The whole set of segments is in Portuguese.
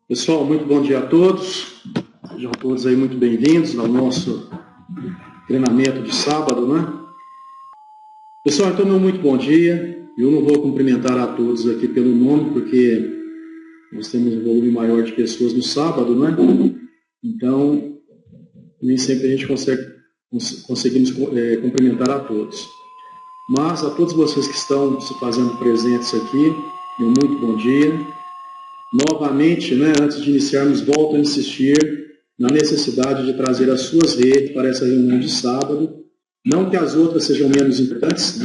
Pessoal, muito bom dia a todos. Sejam todos aí muito bem-vindos ao nosso treinamento de sábado, né? Pessoal, então, meu muito bom dia. Eu não vou cumprimentar a todos aqui pelo nome, porque nós temos um volume maior de pessoas no sábado, né? Então, nem sempre a gente conseguimos cumprimentar a todos. Mas a todos vocês que estão se fazendo presentes aqui, meu muito bom dia. Novamente, antes de iniciarmos, volto a insistir na necessidade de trazer as suas redes para essa reunião de sábado. Não que as outras sejam menos importantes,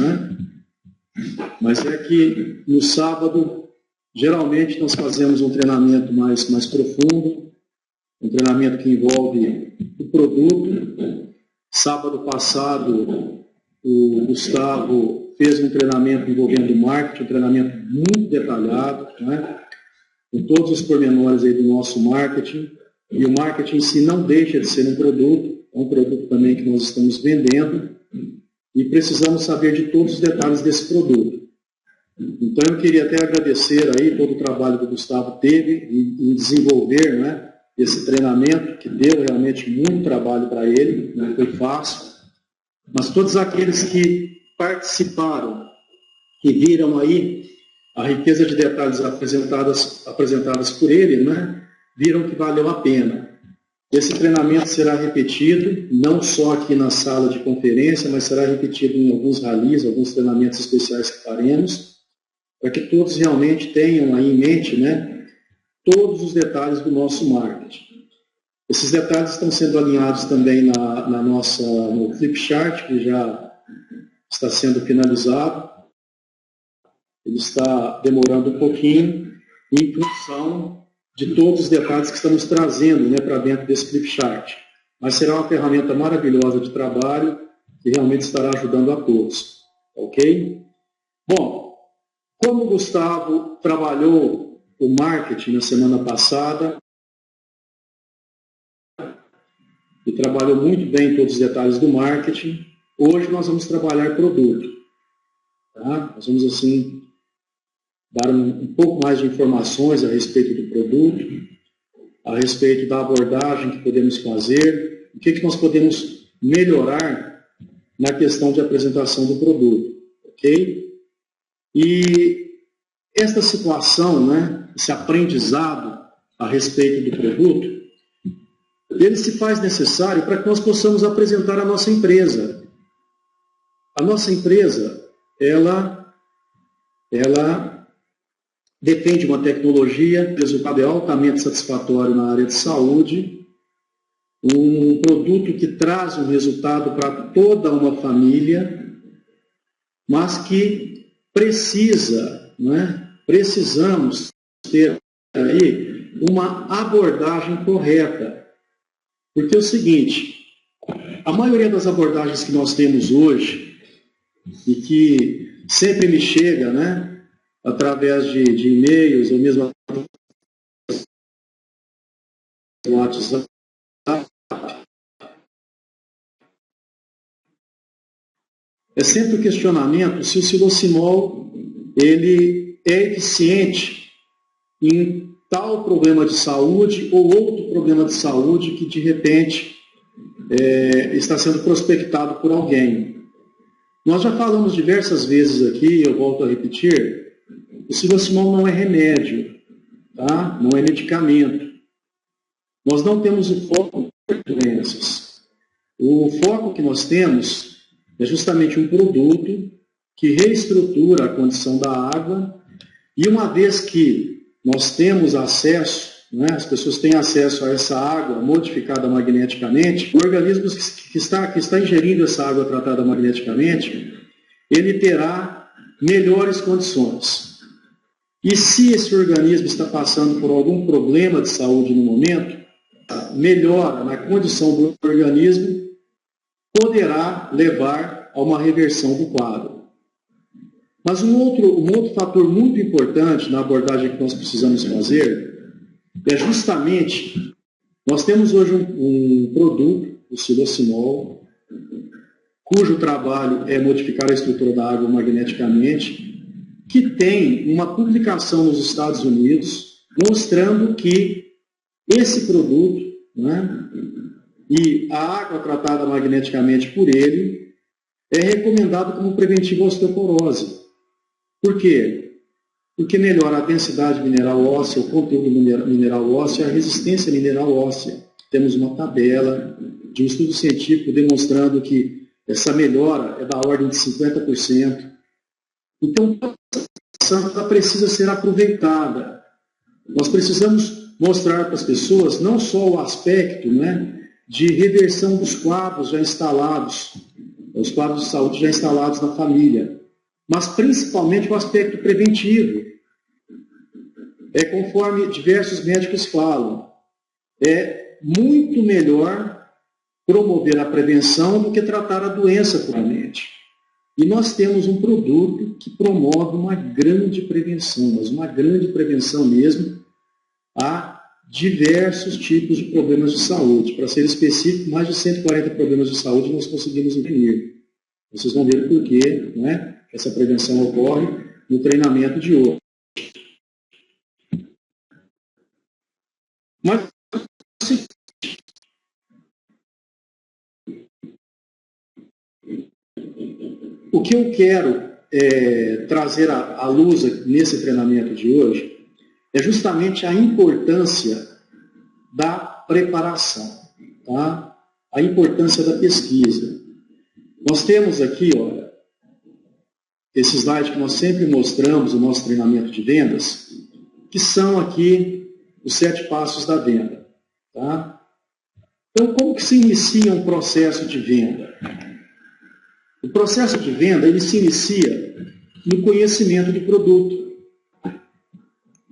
mas é que no sábado, geralmente, nós fazemos um treinamento mais profundo, um treinamento que envolve o produto. Sábado passado, o Gustavo fez um treinamento envolvendo marketing, um treinamento muito detalhado, com todos os pormenores aí do nosso marketing. E o marketing em si não deixa de ser um produto, é um produto também que nós estamos vendendo e precisamos saber de todos os detalhes desse produto. Então eu queria até agradecer aí todo o trabalho que o Gustavo teve em desenvolver esse treinamento, que deu realmente muito trabalho para ele, não foi fácil, mas todos aqueles que participaram, que viram aí a riqueza de detalhes apresentadas por ele, viram que valeu a pena. Esse treinamento será repetido, não só aqui na sala de conferência, mas será repetido em alguns rallies, alguns treinamentos especiais que faremos, para que todos realmente tenham aí em mente, todos os detalhes do nosso marketing. Esses detalhes estão sendo alinhados também no Flipchart, que já está sendo finalizado. Ele está demorando um pouquinho em função de todos os detalhes que estamos trazendo para dentro desse Flipchart. Mas será uma ferramenta maravilhosa de trabalho que realmente estará ajudando a todos. Ok? Bom, como o Gustavo trabalhou o marketing na semana passada e trabalhou muito bem todos os detalhes do marketing, hoje nós vamos trabalhar produto. Tá? Nós vamos, assim, dar um pouco mais de informações a respeito do produto, a respeito da abordagem que podemos fazer, o que nós podemos melhorar na questão de apresentação do produto, ok? E esta situação, esse aprendizado a respeito do produto, ele se faz necessário para que nós possamos apresentar a nossa empresa. A nossa empresa, ela depende de uma tecnologia, o resultado é altamente satisfatório na área de saúde, um produto que traz um resultado para toda uma família, mas que precisamos ter aí uma abordagem correta. Porque é o seguinte, a maioria das abordagens que nós temos hoje, e que sempre me chega, através de e-mails ou mesmo no WhatsApp, é sempre o questionamento se o silocimol ele é eficiente em tal problema de saúde ou outro problema de saúde que de repente está sendo prospectado por alguém. Nós já falamos diversas vezes aqui, eu volto a repetir, o silocimol não é remédio, tá? Não é medicamento. Nós não temos o foco em doenças. O foco que nós temos é justamente um produto que reestrutura a condição da água e uma vez que nós temos acesso, as pessoas têm acesso a essa água modificada magneticamente, o organismo que está ingerindo essa água tratada magneticamente, ele terá melhores condições. E se esse organismo está passando por algum problema de saúde no momento, melhora na condição do organismo, poderá levar a uma reversão do quadro. Mas um outro fator muito importante na abordagem que nós precisamos fazer é justamente, nós temos hoje um produto, o silocimol, cujo trabalho é modificar a estrutura da água magneticamente, que tem uma publicação nos Estados Unidos mostrando que esse produto, né, e a água tratada magneticamente por ele é recomendado como preventivo à osteoporose. Por quê? Porque melhora a densidade mineral óssea, o conteúdo mineral ósseo e a resistência mineral óssea. Temos uma tabela de um estudo científico demonstrando que essa melhora é da ordem de 50%. Então, ela precisa ser aproveitada. Nós precisamos mostrar para as pessoas não só o aspecto, né, de reversão dos quadros já instalados, os quadros de saúde já instalados na família, mas principalmente o aspecto preventivo. Conforme diversos médicos falam, é muito melhor promover a prevenção do que tratar a doença puramente. E nós temos um produto que promove uma grande prevenção, mas uma grande prevenção mesmo, a diversos tipos de problemas de saúde. Para ser específico, mais de 140 problemas de saúde nós conseguimos prevenir. Vocês vão ver por quê, né, essa prevenção ocorre no treinamento de hoje. Mas o que eu quero trazer à luz nesse treinamento de hoje é justamente a importância da preparação, tá? A importância da pesquisa. Nós temos aqui, olha, esse slide que nós sempre mostramos no nosso treinamento de vendas, que são aqui os 7 passos da venda, tá? Então, como que se inicia um processo de venda? O processo de venda, ele se inicia no conhecimento do produto.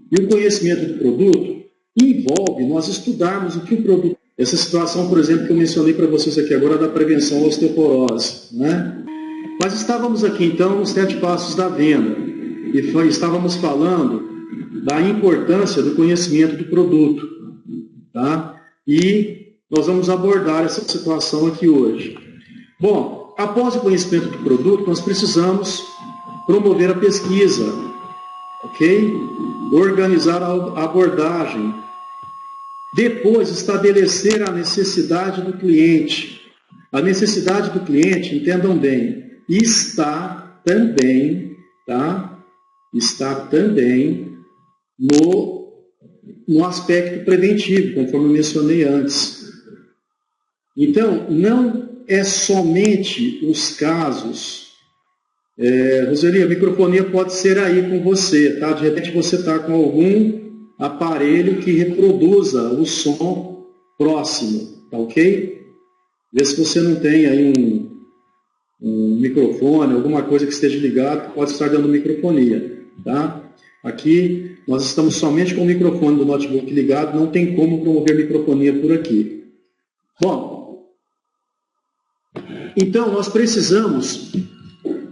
E o conhecimento do produto envolve nós estudarmos o que o produto... Essa situação, por exemplo, que eu mencionei para vocês aqui agora da prevenção à osteoporose, né? Nós estávamos aqui, então, nos 7 passos da venda. E estávamos falando da importância do conhecimento do produto, tá? E nós vamos abordar essa situação aqui hoje. Bom, após o conhecimento do produto, nós precisamos promover a pesquisa, ok? Organizar a abordagem. Depois, estabelecer a necessidade do cliente. A necessidade do cliente, entendam bem, está também, tá? Está também no aspecto preventivo, conforme eu mencionei antes. Então, não é somente os casos... Roseli, a microfonia pode ser aí com você, tá? De repente você está com algum aparelho que reproduza o som próximo, tá ok? Vê se você não tem aí um microfone, alguma coisa que esteja ligado, que pode estar dando microfonia, tá? Aqui nós estamos somente com o microfone do notebook ligado, não tem como promover microfonia por aqui. Bom, então nós precisamos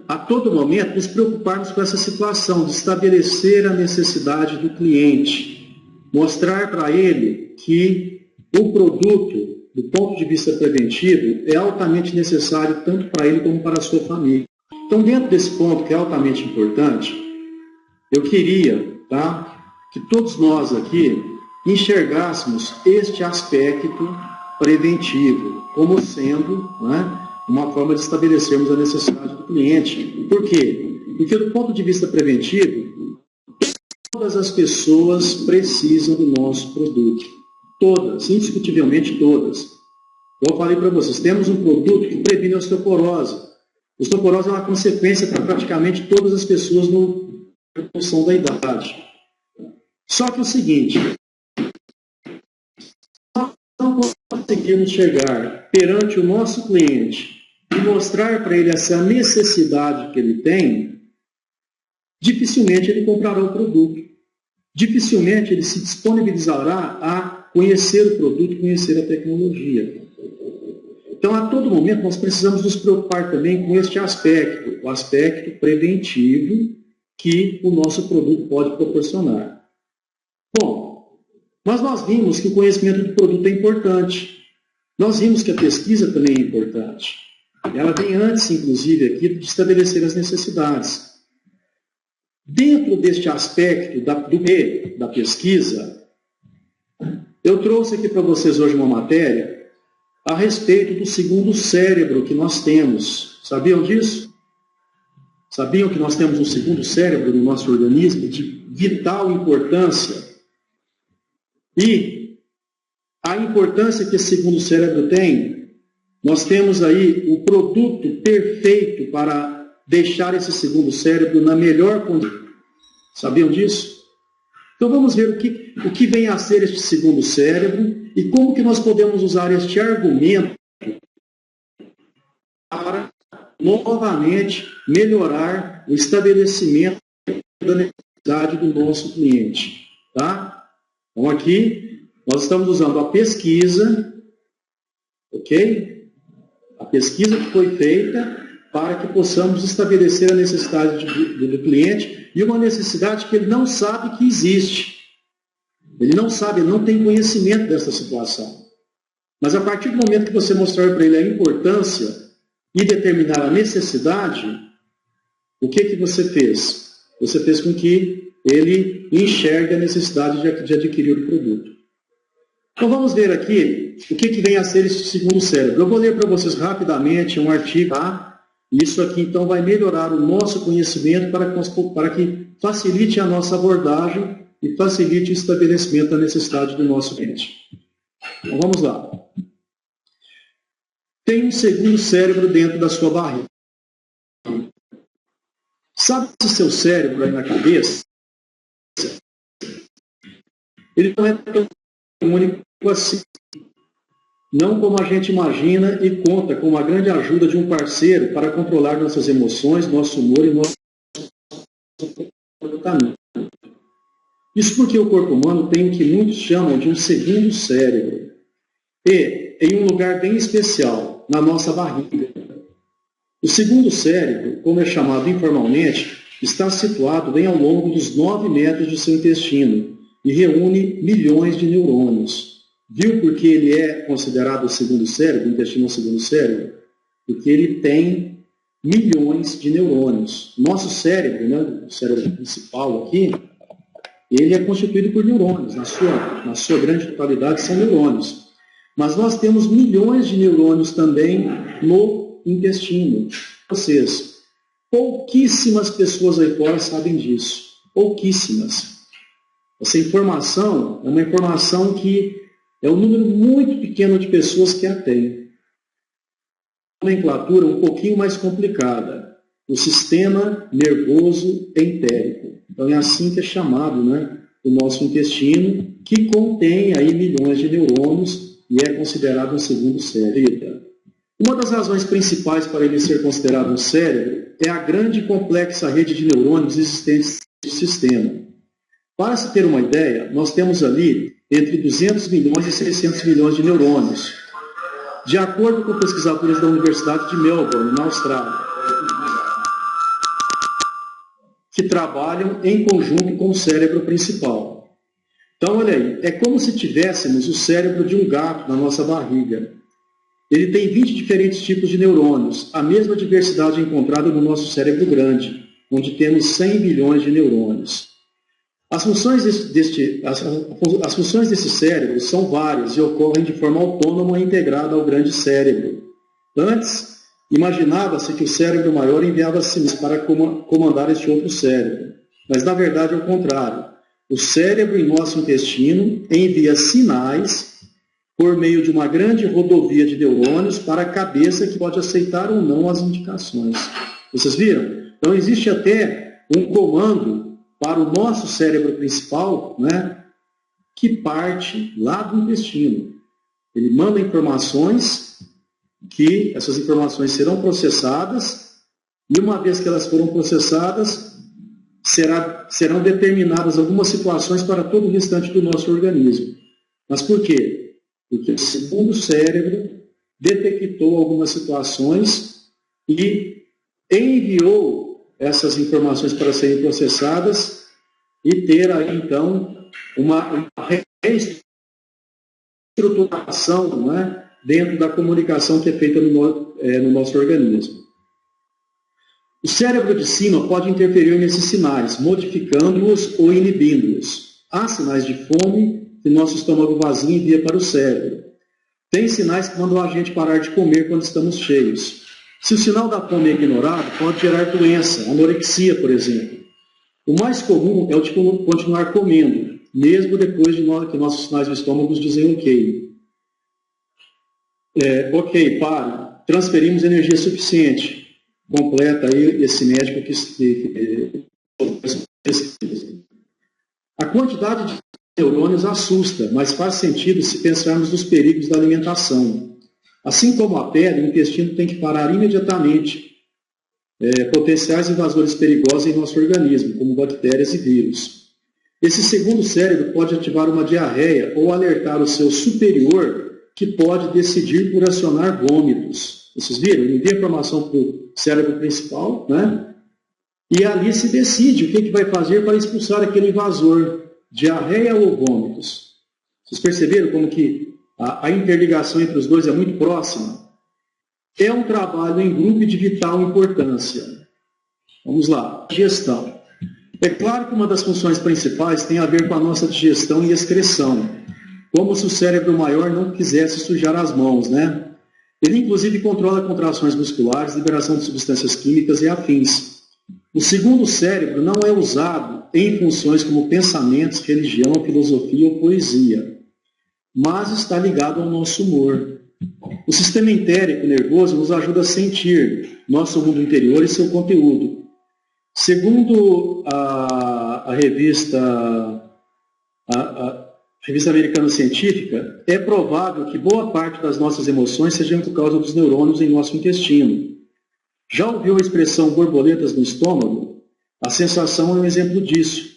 a todo momento nos preocuparmos com essa situação de estabelecer a necessidade do cliente, mostrar para ele que o produto, do ponto de vista preventivo, é altamente necessário tanto para ele como para a sua família. Então, dentro desse ponto que é altamente importante, eu queria, tá, que todos nós aqui enxergássemos este aspecto preventivo como sendo, né, uma forma de estabelecermos a necessidade do cliente. Por quê? Porque do ponto de vista preventivo, todas as pessoas precisam do nosso produto. Todas, indiscutivelmente todas. Como eu falei para vocês, temos um produto que previne a osteoporose. A osteoporose é uma consequência para praticamente todas as pessoas no função da idade. Só que é o seguinte, nós não conseguimos chegar perante o nosso cliente e mostrar para ele essa necessidade que ele tem, dificilmente ele comprará o produto. Dificilmente ele se disponibilizará a conhecer o produto, conhecer a tecnologia. Então, a todo momento, nós precisamos nos preocupar também com este aspecto, o aspecto preventivo que o nosso produto pode proporcionar. Bom, mas nós vimos que o conhecimento do produto é importante. Nós vimos que a pesquisa também é importante. Ela vem antes, inclusive, aqui de estabelecer as necessidades. Dentro deste aspecto da pesquisa, Eu trouxe aqui para vocês hoje uma matéria a respeito do segundo cérebro que nós temos. Sabiam disso? Sabiam que nós temos um segundo cérebro no nosso organismo de vital importância? E a importância que esse segundo cérebro tem, nós temos aí o produto perfeito para deixar esse segundo cérebro na melhor condição. Sabiam disso? Então vamos ver o que vem a ser este segundo cérebro e como que nós podemos usar este argumento para novamente melhorar o estabelecimento da necessidade do nosso cliente. Tá? Então aqui nós estamos usando a pesquisa, ok? A pesquisa que foi feita para que possamos estabelecer a necessidade do cliente e uma necessidade que ele não sabe que existe. Ele não sabe, ele não tem conhecimento dessa situação. Mas a partir do momento que você mostrar para ele a importância e determinar a necessidade, o que você fez? Você fez com que ele enxergue a necessidade de adquirir o produto. Então vamos ver aqui o que vem a ser esse segundo cérebro. Eu vou ler para vocês rapidamente um artigo, tá? Isso aqui, então, vai melhorar o nosso conhecimento para que facilite a nossa abordagem e facilite o estabelecimento da necessidade do nosso cliente. Então, vamos lá. Tem um segundo cérebro dentro da sua barriga. Sabe esse seu cérebro aí na cabeça? Ele não é tão único assim. Não como a gente imagina e conta com a grande ajuda de um parceiro para controlar nossas emoções, nosso humor e nosso comportamento. Isso porque o corpo humano tem o que muitos chamam de um segundo cérebro. E em um lugar bem especial, na nossa barriga. O segundo cérebro, como é chamado informalmente, está situado bem ao longo dos 9 metros de seu intestino e reúne milhões de neurônios. Viu por que ele é considerado o segundo cérebro, o intestino é o segundo cérebro? Porque ele tem milhões de neurônios. Nosso cérebro, né, o cérebro principal aqui, ele é constituído por neurônios. Na sua grande totalidade são neurônios. Mas nós temos milhões de neurônios também no intestino. Vocês, pouquíssimas pessoas aí fora sabem disso. Pouquíssimas. Essa informação é uma informação que é um número muito pequeno de pessoas que a têm. Uma nomenclatura um pouquinho mais complicada. O sistema nervoso entérico. Então é assim que é chamado, né, o nosso intestino, que contém aí milhões de neurônios e é considerado um segundo cérebro. Uma das razões principais para ele ser considerado um cérebro é a grande e complexa rede de neurônios existentes no sistema. Para se ter uma ideia, nós temos ali entre 200 milhões e 600 milhões de neurônios, de acordo com pesquisadores da Universidade de Melbourne, na Austrália, que trabalham em conjunto com o cérebro principal. Então, olha aí, é como se tivéssemos o cérebro de um gato na nossa barriga. Ele tem 20 diferentes tipos de neurônios, a mesma diversidade encontrada no nosso cérebro grande, onde temos 100 bilhões de neurônios. As funções desse cérebro são várias e ocorrem de forma autônoma e integrada ao grande cérebro. Antes, imaginava-se que o cérebro maior enviava sinais para comandar este outro cérebro. Mas, na verdade, é o contrário. O cérebro em nosso intestino envia sinais por meio de uma grande rodovia de neurônios para a cabeça que pode aceitar ou não as indicações. Vocês viram? Então, existe até um comando para o nosso cérebro principal, né, que parte lá do intestino. Ele manda informações, que essas informações serão processadas, e uma vez que elas foram processadas, serão determinadas algumas situações para todo o restante do nosso organismo. Mas por quê? Porque o segundo cérebro detectou algumas situações e enviou essas informações para serem processadas e ter aí, então, uma reestruturação, né, dentro da comunicação que é feita no nosso organismo. O cérebro de cima pode interferir nesses sinais, modificando-os ou inibindo-os. Há sinais de fome, que nosso estômago vazio envia para o cérebro. Tem sinais que mandam a gente parar de comer quando estamos cheios. Se o sinal da fome é ignorado, pode gerar doença, anorexia, por exemplo. O mais comum é o de continuar comendo, mesmo depois de que nossos sinais do estômago dizem ok. Ok, para. Transferimos energia suficiente. Completa aí esse médico que a quantidade de neurônios assusta, mas faz sentido se pensarmos nos perigos da alimentação. Assim como a pele, o intestino tem que parar imediatamente potenciais invasores perigosos em nosso organismo, como bactérias e vírus. Esse segundo cérebro pode ativar uma diarreia ou alertar o seu superior, que pode decidir por acionar vômitos. Vocês viram? Ele envia informação para o cérebro principal, né? E ali se decide o que vai fazer para expulsar aquele invasor, diarreia ou vômitos. Vocês perceberam como que a interligação entre os dois é muito próxima? É um trabalho em grupo de vital importância. Vamos lá, digestão. É claro que uma das funções principais tem a ver com a nossa digestão e excreção, como se o cérebro maior não quisesse sujar as mãos, né? Ele inclusive controla contrações musculares, liberação de substâncias químicas e afins. O segundo cérebro não é usado em funções como pensamentos, religião, filosofia ou poesia, mas está ligado ao nosso humor. O sistema entérico nervoso nos ajuda a sentir nosso mundo interior e seu conteúdo. Segundo a revista Americana Científica, é provável que boa parte das nossas emoções sejam por causa dos neurônios em nosso intestino. Já ouviu a expressão borboletas no estômago? A sensação é um exemplo disso,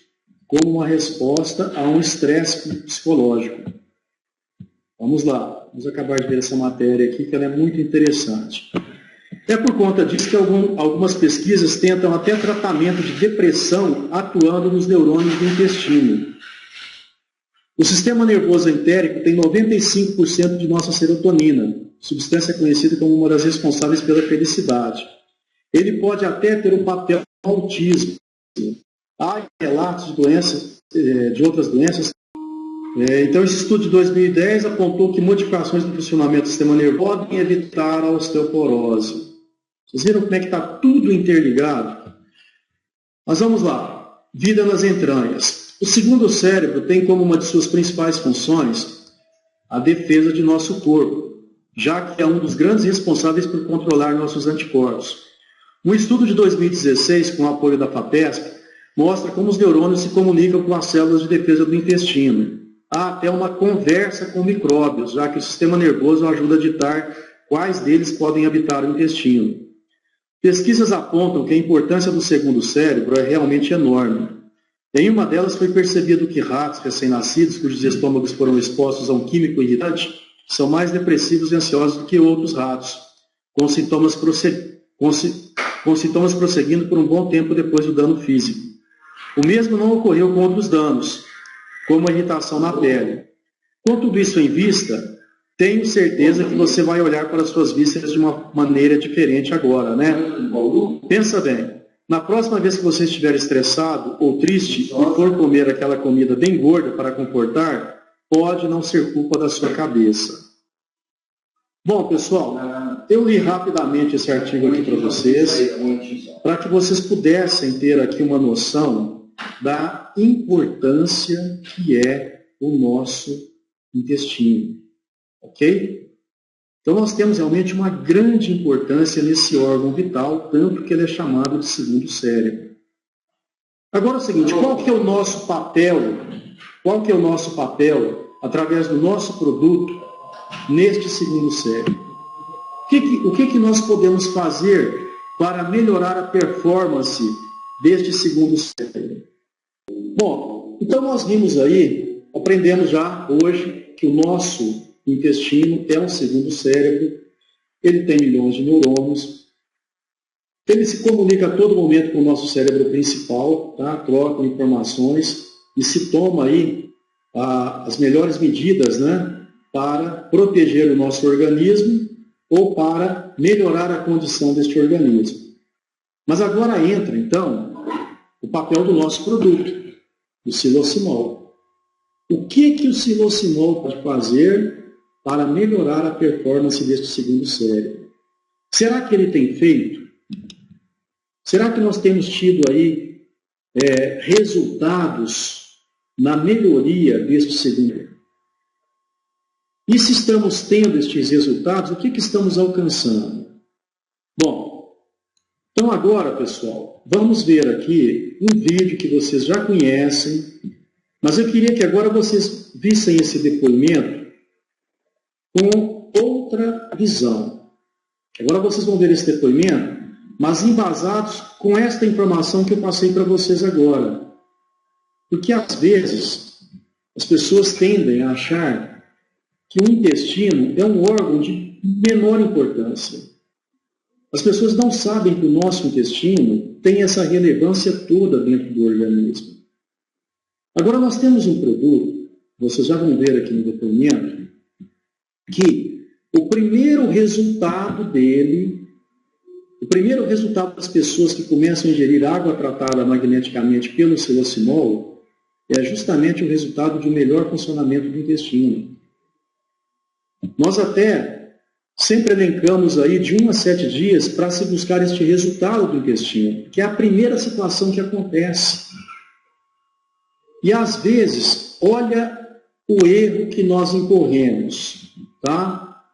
como uma resposta a um estresse psicológico. Vamos lá, vamos acabar de ver essa matéria aqui, que ela é muito interessante. É por conta disso que algumas pesquisas tentam até tratamento de depressão atuando nos neurônios do intestino. O sistema nervoso entérico tem 95% de nossa serotonina, substância conhecida como uma das responsáveis pela felicidade. Ele pode até ter um papel no autismo. Há relatos de outras doenças. Então, esse estudo de 2010 apontou que modificações no funcionamento do sistema nervoso podem evitar a osteoporose. Vocês viram como é que está tudo interligado? Mas vamos lá. Vida nas entranhas. O segundo cérebro tem como uma de suas principais funções a defesa de nosso corpo, já que é um dos grandes responsáveis por controlar nossos anticorpos. Um estudo de 2016, com o apoio da FAPESP, mostra como os neurônios se comunicam com as células de defesa do intestino. Há até uma conversa com micróbios, já que o sistema nervoso ajuda a ditar quais deles podem habitar o intestino. Pesquisas apontam que a importância do segundo cérebro é realmente enorme. Em uma delas foi percebido que ratos recém-nascidos, cujos estômagos foram expostos a um químico irritante, são mais depressivos e ansiosos do que outros ratos, com sintomas prosseguindo por um bom tempo depois do dano físico. O mesmo não ocorreu com outros danos, como a irritação na pele. Com tudo isso em vista, tenho certeza que você vai olhar para as suas vísceras de uma maneira diferente agora, né? Pensa bem, na próxima vez que você estiver estressado ou triste e for comer aquela comida bem gorda para confortar, pode não ser culpa da sua cabeça. Bom, pessoal, eu li rapidamente esse artigo aqui para vocês, para que vocês pudessem ter aqui uma noção da importância que é o nosso intestino, ok? Então nós temos realmente uma grande importância nesse órgão vital, tanto que ele é chamado de segundo cérebro. Agora é o seguinte, qual que é o nosso papel? Qual que é o nosso papel através do nosso produto neste segundo cérebro? O que nós podemos fazer para melhorar a performance deste segundo cérebro? Bom, então nós vimos aí, aprendemos já hoje que o nosso intestino é um segundo cérebro, ele tem milhões de neurônios, ele se comunica a todo momento com o nosso cérebro principal, tá? Troca informações e se toma aí as melhores medidas, né, para proteger o nosso organismo ou para melhorar a condição deste organismo. Mas agora entra, então, o papel do nosso produto, o xilocimol. O que o silocinol pode fazer para melhorar a performance deste segundo cérebro? Será que ele tem feito? Será que nós temos tido aí resultados na melhoria deste segundo? E se estamos tendo estes resultados, o que estamos alcançando? Bom, então agora, pessoal, vamos ver aqui um vídeo que vocês já conhecem, mas eu queria que agora vocês vissem esse depoimento com outra visão. Agora vocês vão ver esse depoimento, mas embasados com esta informação que eu passei para vocês agora. Porque às vezes as pessoas tendem a achar que o intestino é um órgão de menor importância. As pessoas não sabem que o nosso intestino tem essa relevância toda dentro do organismo. Agora nós temos um produto, vocês já vão ver aqui no depoimento, que o primeiro resultado dele, o primeiro resultado das pessoas que começam a ingerir água tratada magneticamente pelo silocinol é justamente o resultado de um melhor funcionamento do intestino. Nós até sempre elencamos aí de 1 a 7 dias para se buscar este resultado do intestino, que é a primeira situação que acontece. E às vezes, olha o erro que nós incorremos, tá?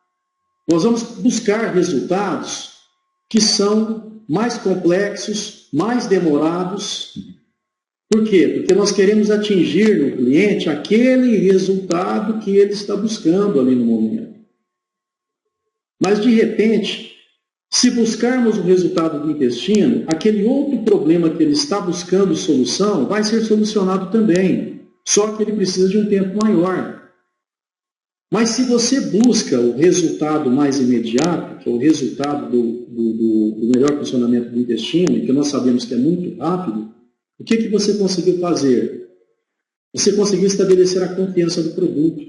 Nós vamos buscar resultados que são mais complexos, mais demorados. Por quê? Porque nós queremos atingir no cliente aquele resultado que ele está buscando ali no momento. Mas, de repente, se buscarmos o resultado do intestino, aquele outro problema que ele está buscando solução vai ser solucionado também, só que ele precisa de um tempo maior. Mas se você busca o resultado mais imediato, que é o resultado do melhor funcionamento do intestino, e que nós sabemos que é muito rápido, o que você conseguiu fazer? Você conseguiu estabelecer a confiança do produto.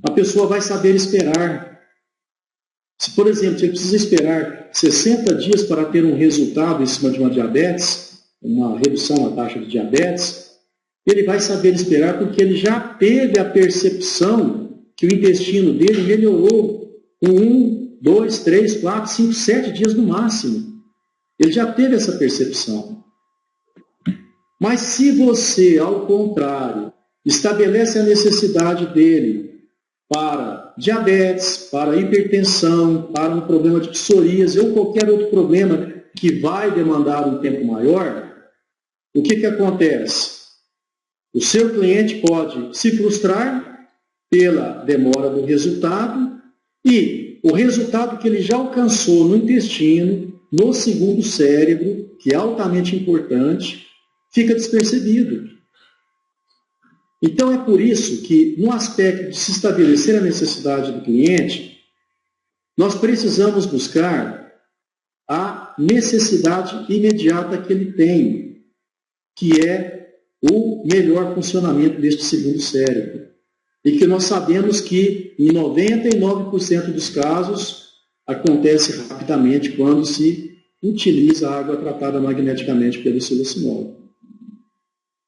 A pessoa vai saber esperar. Se, por exemplo, você precisa esperar 60 dias para ter um resultado em cima de uma diabetes, uma redução na taxa de diabetes, ele vai saber esperar porque ele já teve a percepção que o intestino dele melhorou com 1, 2, 3, 4, 5, 7 dias no máximo. Ele já teve essa percepção. Mas se você, ao contrário, estabelece a necessidade dele para diabetes, para hipertensão, para um problema de psoríase ou qualquer outro problema que vai demandar um tempo maior, o que acontece? O seu cliente pode se frustrar pela demora do resultado e o resultado que ele já alcançou no intestino, no segundo cérebro, que é altamente importante, fica despercebido. Então é por isso que, no aspecto de se estabelecer a necessidade do cliente, nós precisamos buscar a necessidade imediata que ele tem, que é o melhor funcionamento deste segundo cérebro. E que nós sabemos que, em 99% dos casos, acontece rapidamente quando se utiliza a água tratada magneticamente pelo silocinol.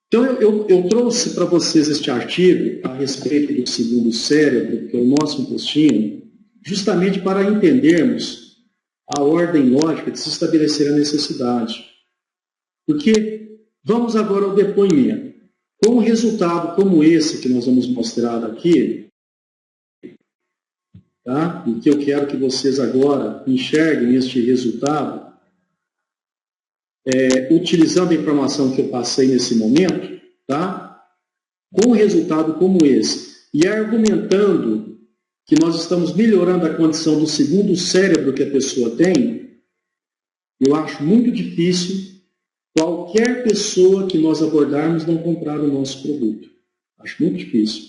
Então, eu trouxe para vocês este artigo a respeito do segundo cérebro, que é o nosso intestino, justamente para entendermos a ordem lógica de se estabelecer a necessidade. Porque vamos agora ao depoimento. Com um resultado como esse que nós vamos mostrar aqui, tá? E que eu quero que vocês agora enxerguem este resultado, utilizando a informação que eu passei nesse momento, tá? Com um resultado como esse, e argumentando que nós estamos melhorando a condição do segundo cérebro que a pessoa tem, eu acho muito difícil qualquer pessoa que nós abordarmos não comprar o nosso produto. Acho muito difícil.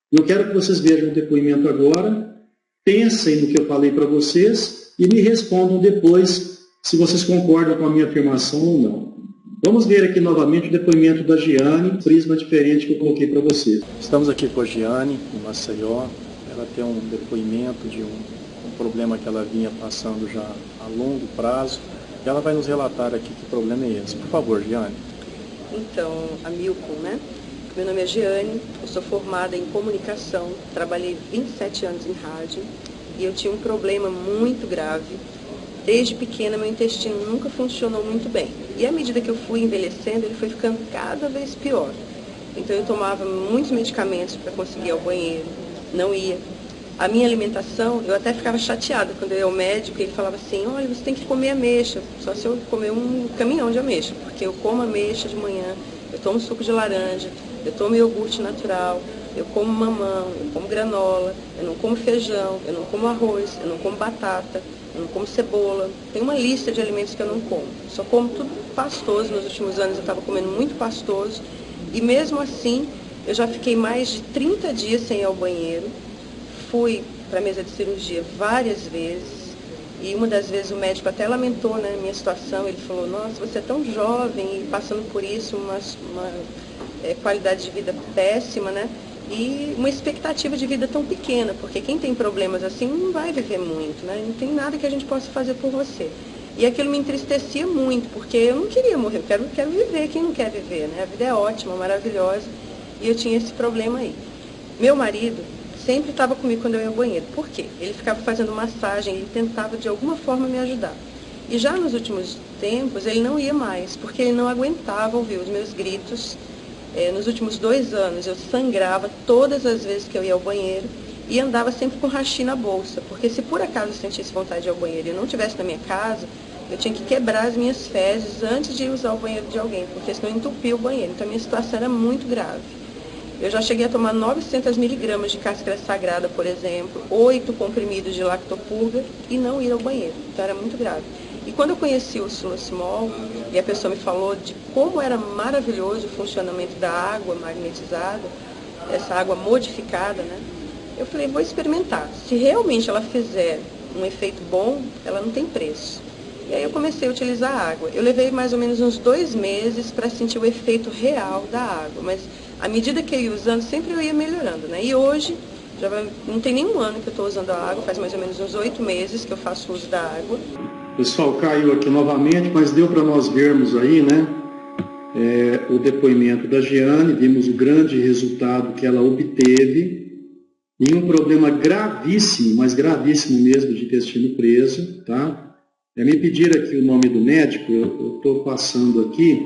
Eu quero que vocês vejam o depoimento agora, pensem no que eu falei para vocês e me respondam depois se vocês concordam com a minha afirmação ou não. Vamos ver aqui novamente o depoimento da Giane, prisma diferente que eu coloquei para vocês. Estamos aqui com a Giane, em Maceió. Ela tem um depoimento de um problema que ela vinha passando já a longo prazo. E ela vai nos relatar aqui que problema é esse. Por favor, Giane. Então, a Milco, né? Meu nome é Giane, eu sou formada em comunicação, trabalhei 27 anos em rádio e eu tinha um problema muito grave. Desde pequena, meu intestino nunca funcionou muito bem. E à medida que eu fui envelhecendo, ele foi ficando cada vez pior. Então eu tomava muitos medicamentos para conseguir ir ao banheiro, não ia. A minha alimentação, eu até ficava chateada quando eu ia ao médico e ele falava assim, olha, você tem que comer ameixa, só se eu comer um caminhão de ameixa, porque eu como ameixa de manhã, eu tomo suco de laranja, eu tomo iogurte natural, eu como mamão, eu como granola, eu não como feijão, eu não como arroz, eu não como batata, eu não como cebola. Tem uma lista de alimentos que eu não como. Só como tudo pastoso. Nos últimos anos eu estava comendo muito pastoso. E mesmo assim, eu já fiquei mais de 30 dias sem ir ao banheiro. Fui para a mesa de cirurgia várias vezes. E uma das vezes o médico até lamentou, né, a minha situação. Ele falou, nossa, você é tão jovem e passando por isso, uma qualidade de vida péssima, né? E uma expectativa de vida tão pequena, porque quem tem problemas assim não vai viver muito, né? Não tem nada que a gente possa fazer por você. E aquilo me entristecia muito, porque eu não queria morrer, eu quero viver, quem não quer viver, né? A vida é ótima, maravilhosa, e eu tinha esse problema aí. Meu marido sempre estava comigo quando eu ia ao banheiro. Por quê? Ele ficava fazendo massagem, ele tentava de alguma forma me ajudar. E já nos últimos tempos ele não ia mais, porque ele não aguentava ouvir os meus gritos. Nos últimos 2 anos eu sangrava todas as vezes que eu ia ao banheiro e andava sempre com hashi na bolsa, porque se por acaso eu sentisse vontade de ir ao banheiro e eu não estivesse na minha casa, eu tinha que quebrar as minhas fezes antes de usar o banheiro de alguém, porque senão entupia o banheiro. Então a minha situação era muito grave. Eu já cheguei a tomar 900 miligramas de cáscara sagrada, por exemplo, 8 comprimidos de lactopurga e não ir ao banheiro. Então era muito grave. E quando eu conheci o Sulosmol, e a pessoa me falou de como era maravilhoso o funcionamento da água magnetizada, essa água modificada, né? Eu falei, vou experimentar. Se realmente ela fizer um efeito bom, ela não tem preço. E aí eu comecei a utilizar a água. Eu levei mais ou menos uns 2 meses para sentir o efeito real da água, mas à medida que eu ia usando, sempre eu ia melhorando, né? E hoje, não tem nenhum ano que eu estou usando a água, faz mais ou menos uns 8 meses que eu faço uso da água. O pessoal caiu aqui novamente, mas deu para nós vermos aí, né, o depoimento da Giane, vimos o grande resultado que ela obteve em um problema gravíssimo, mas gravíssimo mesmo, de intestino preso, tá? Me pediram aqui o nome do médico, eu estou passando aqui,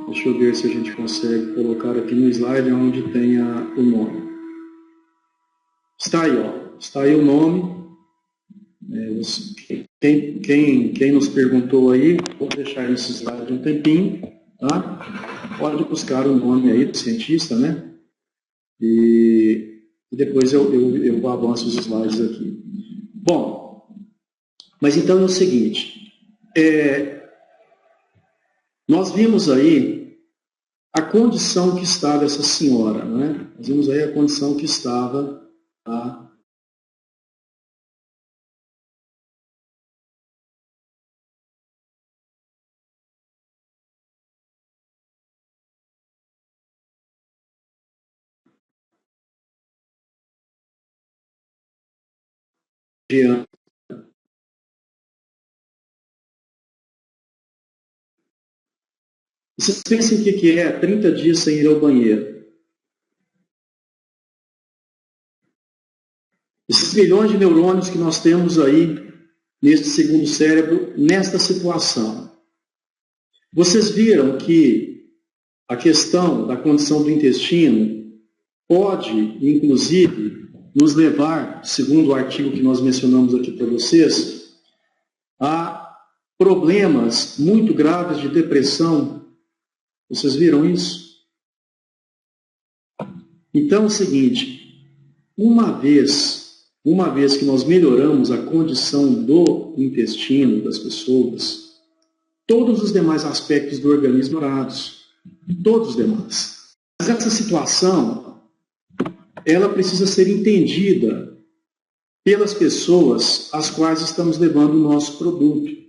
deixa eu ver se a gente consegue colocar aqui no slide onde tem o nome. Está aí, ó, está aí o nome. Quem nos perguntou aí, vou deixar esse slide um tempinho, tá? Pode buscar o nome aí do cientista, né? E depois eu avanço os slides aqui. Bom, mas então é o seguinte, nós vimos aí a condição que estava essa senhora, né? Nós vimos aí a condição que estava a Giane. Vocês pensem o que é 30 dias sem ir ao banheiro. Esses milhões de neurônios que nós temos aí neste segundo cérebro, nesta situação. Vocês viram que a questão da condição do intestino pode, inclusive, nos levar, segundo o artigo que nós mencionamos aqui para vocês, a problemas muito graves de depressão. Vocês viram isso? Então é o seguinte, uma vez que nós melhoramos a condição do intestino das pessoas, todos os demais aspectos do organismo melhorados, todos os demais. Mas essa situação, ela precisa ser entendida pelas pessoas às quais estamos levando o nosso produto.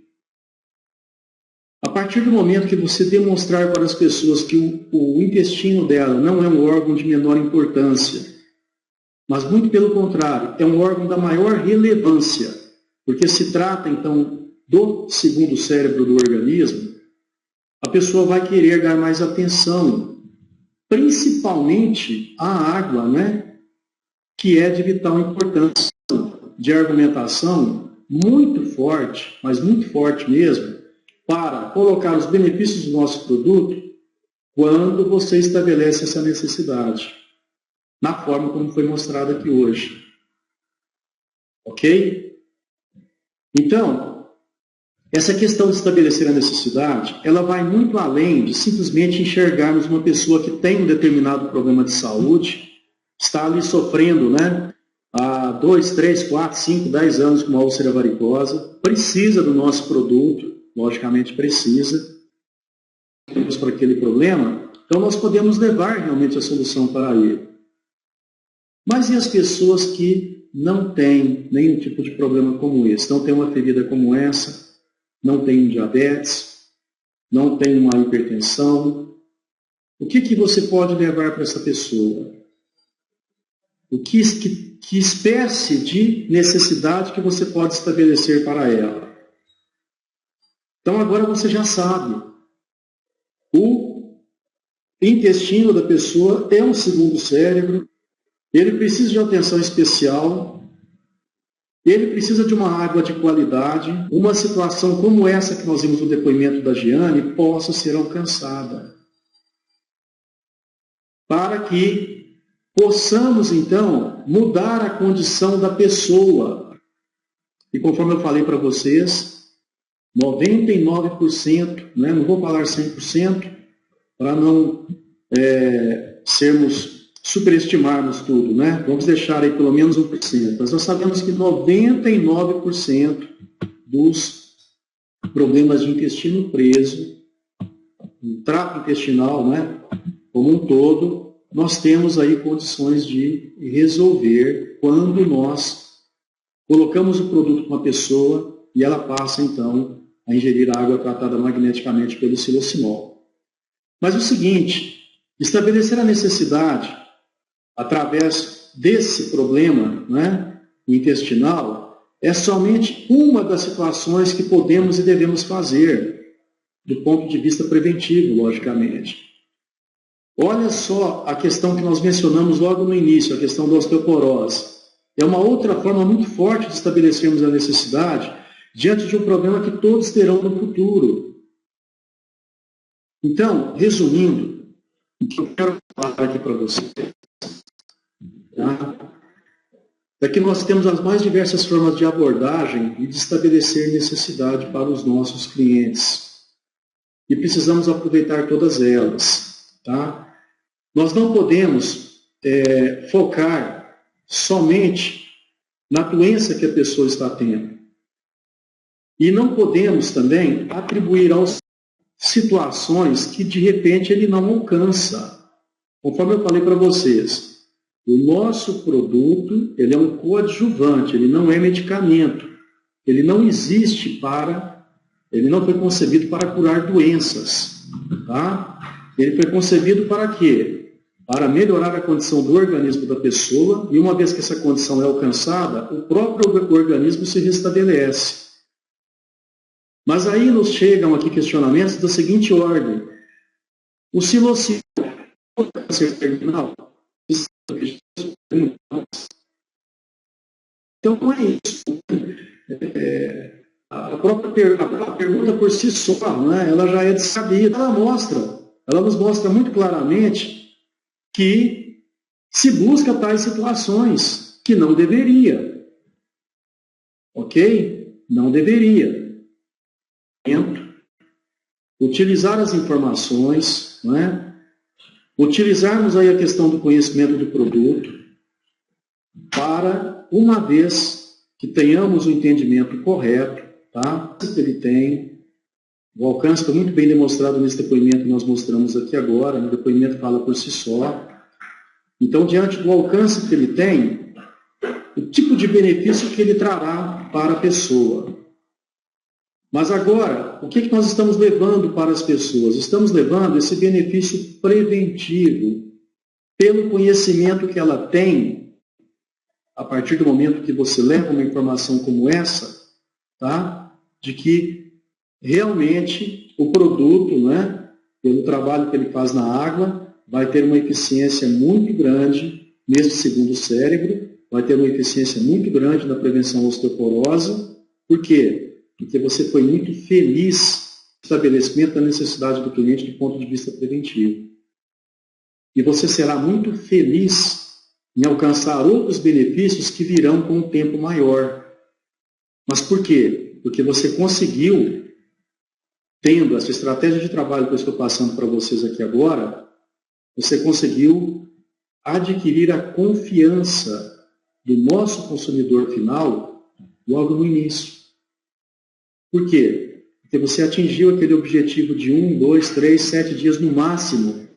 A partir do momento que você demonstrar para as pessoas que o intestino dela não é um órgão de menor importância, mas muito pelo contrário, é um órgão da maior relevância, porque se trata, então, do segundo cérebro do organismo, a pessoa vai querer dar mais atenção principalmente a água, né, que é de vital importância, de argumentação muito forte, mas muito forte mesmo, para colocar os benefícios do nosso produto quando você estabelece essa necessidade, na forma como foi mostrado aqui hoje. Ok? Então, essa questão de estabelecer a necessidade, ela vai muito além de simplesmente enxergarmos uma pessoa que tem um determinado problema de saúde, está ali sofrendo, né, há 2, 3, 4, 5, 10 anos com uma úlcera varicosa, precisa do nosso produto, logicamente precisa, para aquele problema, então nós podemos levar realmente a solução para ele. Mas e as pessoas que não têm nenhum tipo de problema como esse, não têm uma ferida como essa, não têm um diabetes, não têm uma hipertensão? O que você pode levar para essa pessoa? Que espécie de necessidade que você pode estabelecer para ela? Então agora você já sabe. O intestino da pessoa é um segundo cérebro, ele precisa de atenção especial, ele precisa de uma água de qualidade, uma situação como essa que nós vimos no depoimento da Giane possa ser alcançada. Para que possamos, então, mudar a condição da pessoa. E conforme eu falei para vocês, 99%, né, não vou falar 100%, para não superestimarmos tudo, né? Vamos deixar aí pelo menos 1%. Mas nós sabemos que 99% dos problemas de intestino preso, o trato intestinal, né, como um todo, nós temos aí condições de resolver quando nós colocamos o produto com a pessoa e ela passa, então, a ingerir água tratada magneticamente pelo silocinol. Mas o seguinte, estabelecer a necessidade através desse problema, né, intestinal é somente uma das situações que podemos e devemos fazer do ponto de vista preventivo, logicamente. Olha só a questão que nós mencionamos logo no início, a questão da osteoporose. É uma outra forma muito forte de estabelecermos a necessidade diante de um problema que todos terão no futuro. Então, resumindo, o que eu quero falar aqui para vocês, tá? É que nós temos as mais diversas formas de abordagem e de estabelecer necessidade para os nossos clientes. E precisamos aproveitar todas elas, tá? Nós não podemos focar somente na doença que a pessoa está tendo. E não podemos também atribuir aos situações que de repente ele não alcança. Conforme eu falei para vocês, o nosso produto, ele é um coadjuvante, ele não é medicamento. Ele não existe ele não foi concebido para curar doenças, tá? Ele foi concebido para quê? Para melhorar a condição do organismo da pessoa, e uma vez que essa condição é alcançada, o próprio organismo se restabelece. Mas aí nos chegam aqui questionamentos da seguinte ordem. O silocínio é câncer terminal? Então não é isso. A própria pergunta por si só, né, ela já é descabida. Ela nos mostra muito claramente que se busca tais situações que não deveria. Ok? Não deveria. Utilizar as informações, né? Utilizarmos aí a questão do conhecimento do produto para, uma vez que tenhamos o entendimento correto, tá? Ele tem, o alcance está muito bem demonstrado nesse depoimento que nós mostramos aqui agora, o depoimento fala por si só. Então, diante do alcance que ele tem, o tipo de benefício que ele trará para a pessoa. Mas agora, o que nós estamos levando para as pessoas? Estamos levando esse benefício preventivo, pelo conhecimento que ela tem, a partir do momento que você leva uma informação como essa, tá? De que realmente o produto, né, pelo trabalho que ele faz na água, vai ter uma eficiência muito grande nesse segundo cérebro, vai ter uma eficiência muito grande na prevenção da osteoporose. Por quê? Porque você foi muito feliz no estabelecimento da necessidade do cliente do ponto de vista preventivo. E você será muito feliz em alcançar outros benefícios que virão com um tempo maior. Mas por quê? Porque você conseguiu, tendo essa estratégia de trabalho que eu estou passando para vocês aqui agora, você conseguiu adquirir a confiança do nosso consumidor final logo no início. Por quê? Porque você atingiu aquele objetivo de 1, 2, 3, 7 dias no máximo,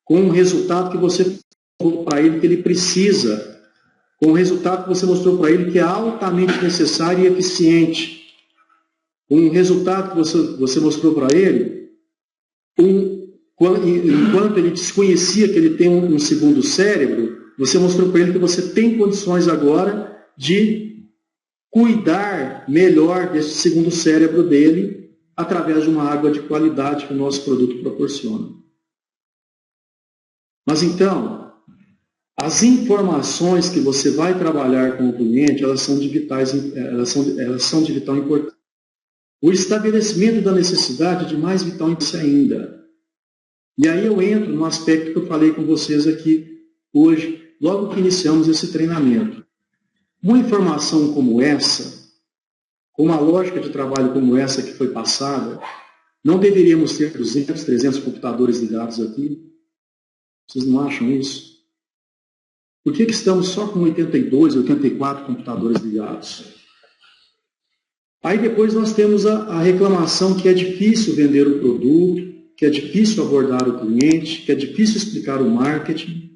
com um resultado que você mostrou para ele que ele precisa, com um resultado que você mostrou para ele que é altamente necessário e eficiente, com um resultado que você mostrou para ele, enquanto ele desconhecia que ele tem um segundo cérebro, você mostrou para ele que você tem condições agora de cuidar melhor desse segundo cérebro dele através de uma água de qualidade que o nosso produto proporciona. Mas então, as informações que você vai trabalhar com o cliente, elas são de vital importância. O estabelecimento da necessidade é de mais vital importância ainda. E aí eu entro no aspecto que eu falei com vocês aqui hoje, logo que iniciamos esse treinamento. Uma informação como essa, com uma lógica de trabalho como essa que foi passada, não deveríamos ter 200, 300 computadores ligados aqui? Vocês não acham isso? Por que estamos só com 82, 84 computadores ligados? Aí depois nós temos a reclamação que é difícil vender o produto, que é difícil abordar o cliente, que é difícil explicar o marketing.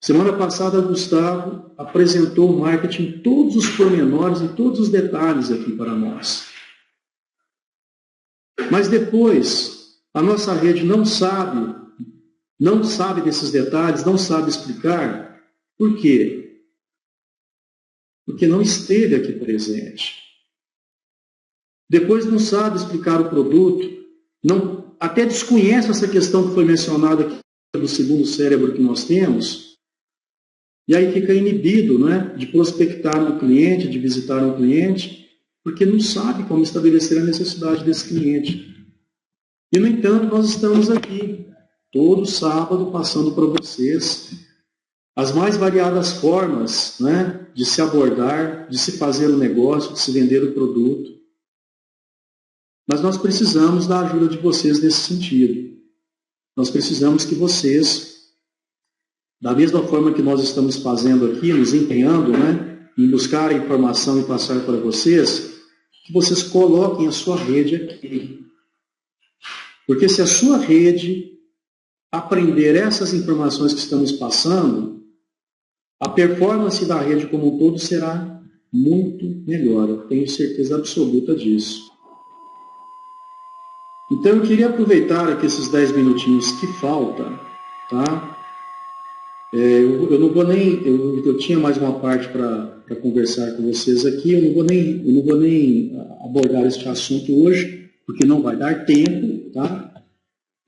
Semana passada, o Gustavo apresentou o marketing, todos os pormenores e todos os detalhes aqui para nós. Mas depois, a nossa rede não sabe desses detalhes, não sabe explicar. Por quê? Porque não esteve aqui presente. Depois não sabe explicar o produto, até desconhece essa questão que foi mencionada aqui do segundo cérebro que nós temos, e aí fica inibido, de prospectar um cliente, de visitar um cliente, porque não sabe como estabelecer a necessidade desse cliente. E, no entanto, nós estamos aqui, todo sábado, passando para vocês as mais variadas formas de se abordar, de se fazer o negócio, de se vender o produto. Mas nós precisamos da ajuda de vocês nesse sentido. Nós precisamos que vocês, da mesma forma que nós estamos fazendo aqui, nos empenhando em buscar a informação e passar para vocês, que vocês coloquem a sua rede aqui. Porque se a sua rede aprender essas informações que estamos passando, a performance da rede como um todo será muito melhor. Eu tenho certeza absoluta disso. Então eu queria aproveitar aqui esses 10 minutinhos que faltam, tá? Eu não vou nem, eu tinha mais uma parte para conversar com vocês aqui, eu não vou nem abordar este assunto hoje, porque não vai dar tempo, tá?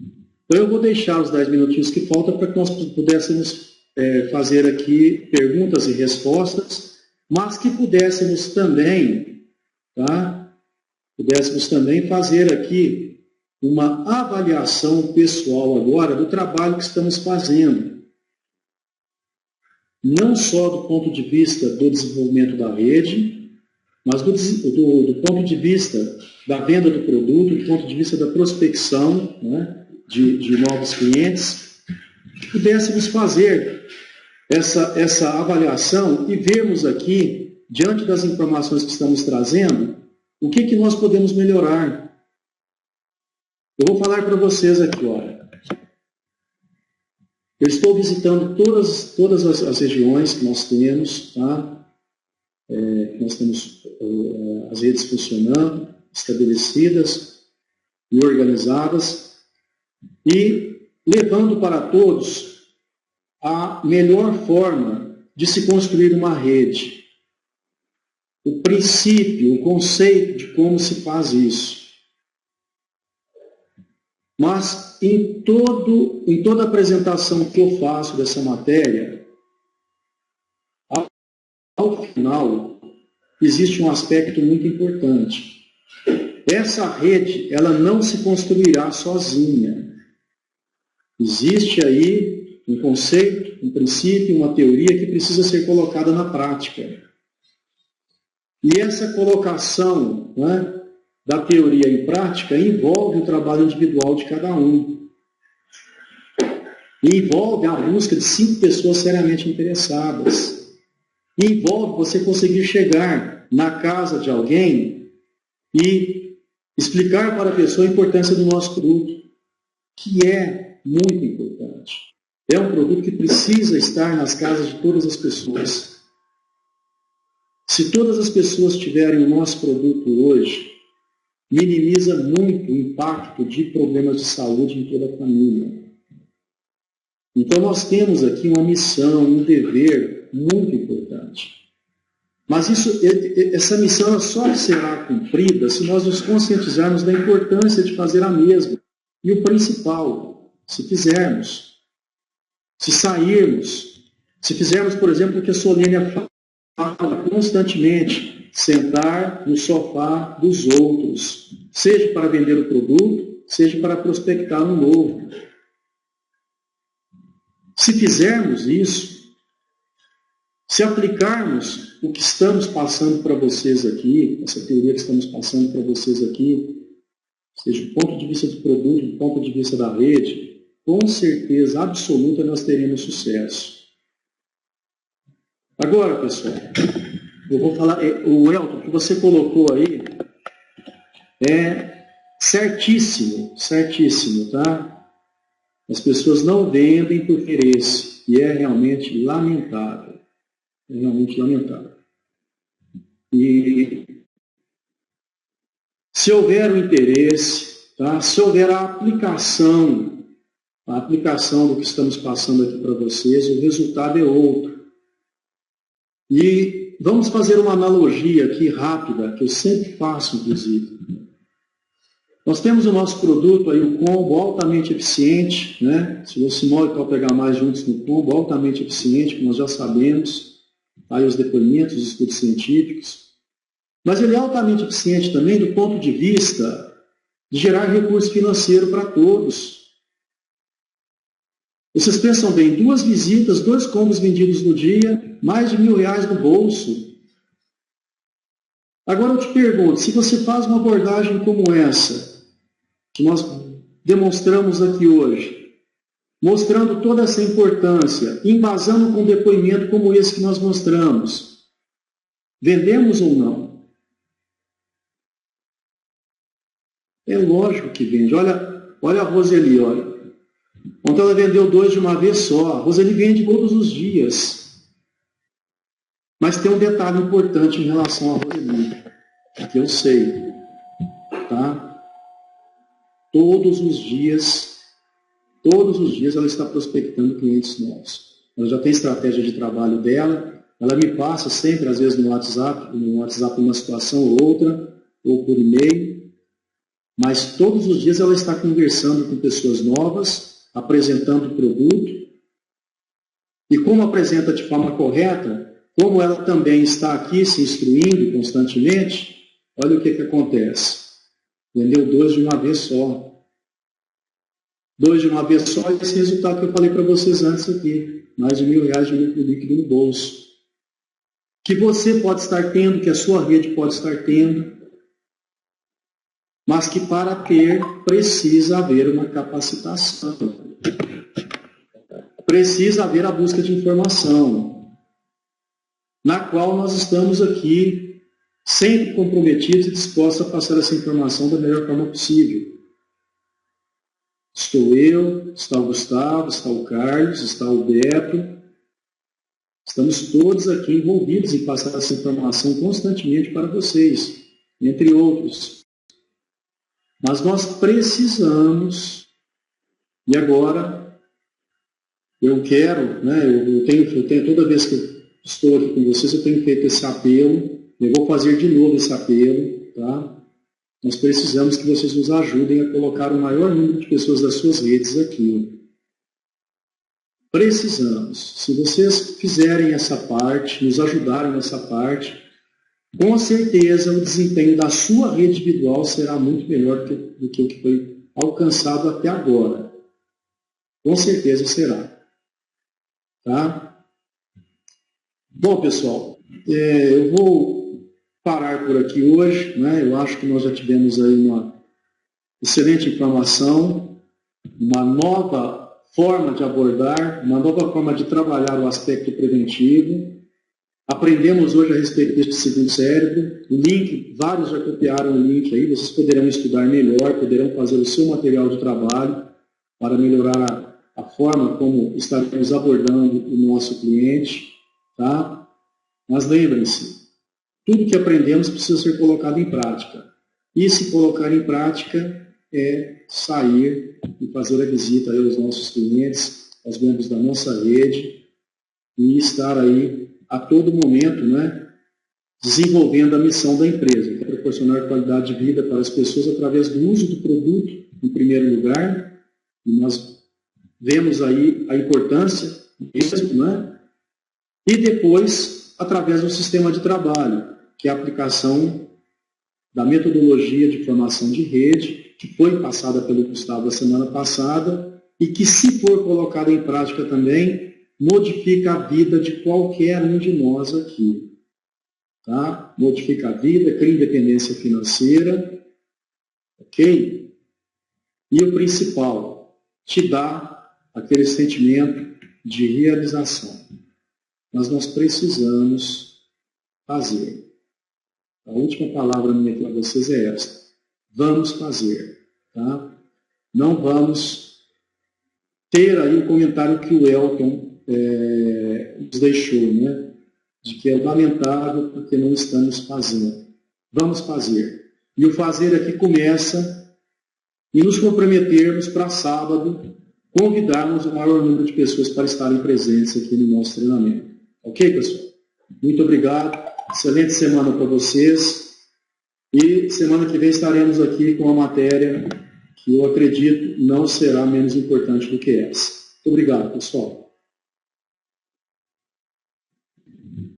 Então eu vou deixar os 10 minutinhos que faltam para que nós pudéssemos fazer aqui perguntas e respostas, mas que pudéssemos também, tá? Pudéssemos também fazer aqui uma avaliação pessoal agora do trabalho que estamos fazendo. Não só do ponto de vista do desenvolvimento da rede, mas do ponto de vista da venda do produto, do ponto de vista da prospecção de novos clientes, que pudéssemos fazer essa avaliação e vermos aqui, diante das informações que estamos trazendo, o que nós podemos melhorar. Eu vou falar para vocês aqui, olha. Eu estou visitando todas as regiões que nós temos, tá? Nós temos as redes funcionando, estabelecidas e organizadas, e levando para todos a melhor forma de se construir uma rede. O princípio, o conceito de como se faz isso. Mas em toda apresentação que eu faço dessa matéria, ao final, existe um aspecto muito importante. Essa rede, ela não se construirá sozinha. Existe aí um conceito, um princípio, uma teoria que precisa ser colocada na prática. E essa colocação, né, da teoria em prática envolve o trabalho individual de cada um. E envolve a busca de 5 pessoas seriamente interessadas. E envolve você conseguir chegar na casa de alguém e explicar para a pessoa a importância do nosso produto, que é muito importante. É um produto que precisa estar nas casas de todas as pessoas. Se todas as pessoas tiverem o nosso produto hoje, minimiza muito o impacto de problemas de saúde em toda a família. Então nós temos aqui uma missão, um dever muito importante. Mas essa missão só será cumprida se nós nos conscientizarmos da importância de fazer a mesma. E o principal, se fizermos, se sairmos, se fizermos, por exemplo, o que a Solênia fala constantemente, sentar no sofá dos outros, seja para vender o produto, seja para prospectar um novo. Se fizermos isso, se aplicarmos o que estamos passando para vocês aqui, essa teoria que estamos passando para vocês aqui, seja do ponto de vista do produto, do ponto de vista da rede, com certeza absoluta nós teremos sucesso. Agora, pessoal, eu vou falar, o Elton, que você colocou aí, é certíssimo, tá? As pessoas não vendem por interesse, e é realmente lamentável. É realmente lamentável. E se houver um interesse, tá? Se houver a aplicação do que estamos passando aqui para vocês, o resultado é outro. E vamos fazer uma analogia aqui rápida, que eu sempre faço, inclusive. Nós temos o nosso produto aí, o combo altamente eficiente, né? Se você mora para pegar mais juntos no combo, altamente eficiente, como nós já sabemos, aí os depoimentos, os estudos científicos. Mas ele é altamente eficiente também do ponto de vista de gerar recurso financeiro para todos. Vocês pensam bem, 2 visitas, 2 combos vendidos no dia, mais de R$1.000 no bolso. Agora eu te pergunto, se você faz uma abordagem como essa, que nós demonstramos aqui hoje, mostrando toda essa importância, embasando com um depoimento como esse que nós mostramos, vendemos ou não? É lógico que vende. Olha a Roseli, olha. Ontem ela vendeu 2 de uma vez só. A Roseli vende todos os dias. Mas tem um detalhe importante em relação à Roseli, que eu sei, tá? Todos os dias ela está prospectando clientes novos. Ela já tem estratégia de trabalho dela, ela me passa sempre, às vezes no WhatsApp uma situação ou outra, ou por e-mail, mas todos os dias ela está conversando com pessoas novas, apresentando o produto, e como apresenta de forma correta, como ela também está aqui se instruindo constantemente, olha o que acontece. Vendeu 2 de uma vez só. 2 de uma vez só, esse resultado que eu falei para vocês antes aqui. Mais de R$1.000 de lucro líquido no bolso. Que você pode estar tendo, que a sua rede pode estar tendo, mas que para ter precisa haver uma capacitação. Precisa haver a busca de informação, na qual nós estamos aqui sempre comprometidos e dispostos a passar essa informação da melhor forma possível. Estou eu, está o Gustavo, está o Carlos, está o Beto. Estamos todos aqui envolvidos em passar essa informação constantemente para vocês, entre outros. Mas nós precisamos, e agora, eu quero, eu tenho toda vez que eu estou aqui com vocês, eu tenho feito esse apelo, eu vou fazer de novo esse apelo, tá? nós precisamos que vocês nos ajudem a colocar o maior número de pessoas das suas redes aqui. Precisamos. Se vocês fizerem essa parte, nos ajudarem nessa parte, com certeza o desempenho da sua rede individual será muito melhor do que o que foi alcançado até agora. Com certeza será. Tá? Bom, pessoal, eu vou parar por aqui hoje, né? Eu acho que nós já tivemos aí uma excelente informação, uma nova forma de abordar, uma nova forma de trabalhar o aspecto preventivo. Aprendemos hoje a respeito deste segundo cérebro. O link, vários já copiaram o link aí, vocês poderão estudar melhor, poderão fazer o seu material de trabalho para melhorar a forma como estaremos abordando o nosso cliente. Tá? Mas lembrem-se, tudo que aprendemos precisa ser colocado em prática. E se colocar em prática é sair e fazer a visita aí aos nossos clientes, aos membros da nossa rede e estar aí a todo momento, né, desenvolvendo a missão da empresa, que é proporcionar qualidade de vida para as pessoas através do uso do produto, em primeiro lugar, e nós vemos aí a importância mesmo, né, e depois, através do sistema de trabalho, que é a aplicação da metodologia de formação de rede, que foi passada pelo Gustavo a semana passada, e que, se for colocada em prática também, modifica a vida de qualquer um de nós aqui. Tá? Modifica a vida, cria independência financeira, ok? E o principal, te dá aquele sentimento de realização. Mas nós precisamos fazer. A última palavra minha para vocês é esta. Vamos fazer. Tá? Não vamos ter aí o comentário que o Elton nos deixou, né? De que é lamentável porque não estamos fazendo. Vamos fazer. E o fazer aqui começa em nos comprometermos para sábado, convidarmos o maior número de pessoas para estarem presentes aqui no nosso treinamento. Ok, pessoal? Muito obrigado. Excelente semana para vocês. E semana que vem estaremos aqui com uma matéria que eu acredito não será menos importante do que essa. Muito obrigado, pessoal.